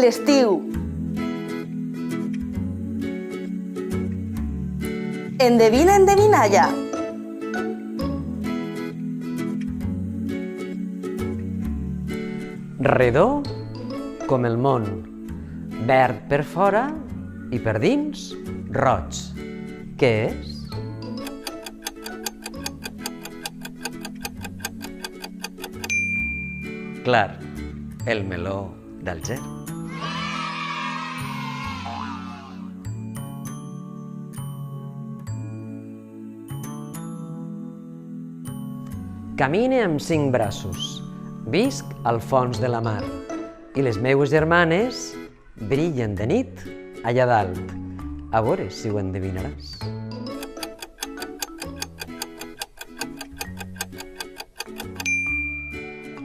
l'estiu. Endevina, endevinalla. Redó com el món, verd per fora i per dins roig. Què és? Clar, el meló d'Alger. Camine amb 5 braços, visc al fons de la mar i les meues germanes brillen de nit allà dalt. A veure si ho endevinaràs.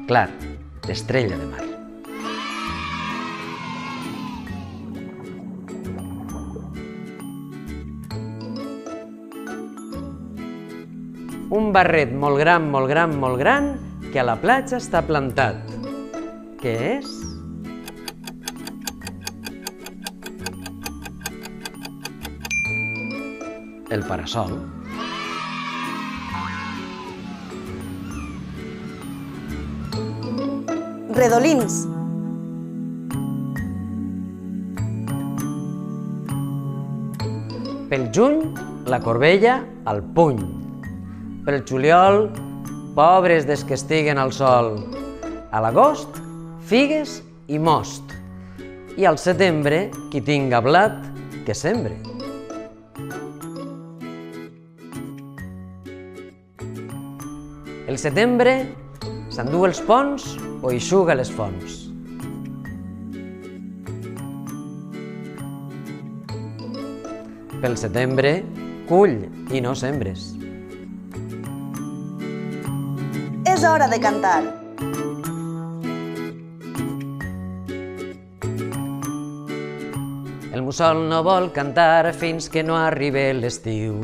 Clar, l'estrella de mar. Un barret molt gran, molt gran, molt gran, que a la platja està plantat. Què és? El parasol. Redolins. Pel juny, la corbella al puny. Pel juliol, pobres des que estiguen al sol. A l'agost, figues i most. I al setembre, qui tinga blat, que sembre. El setembre s'endú els ponts o eixuga les fonts. Pel setembre, cull i no sembres. És hora de cantar. El mussol no vol cantar fins que no arribi l'estiu.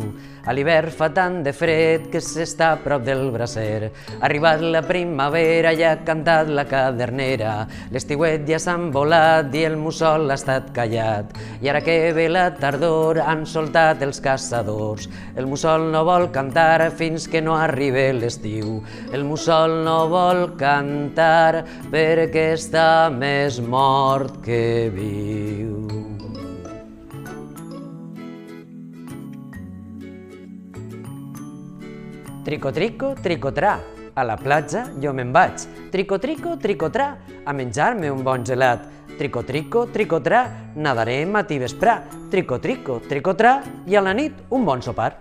A l'hivern fa tant de fred que s'està a prop del braser. Ha arribat la primavera i ha cantat la cadernera. L'estiuet ja s'ha envolat i el mussol ha estat callat. I ara que ve la tardor han soltat els caçadors. El mussol no vol cantar fins que no arribi l'estiu. El mussol no vol cantar perquè està més mort que viu. Trico-trico, tricotrà, a la platja jo me'n vaig. Trico-trico, tricotrà, a menjar-me un bon gelat. Trico-trico, tricotrà, nadaré matí vesprà. Trico-trico, tricotrà, i a la nit un bon sopar.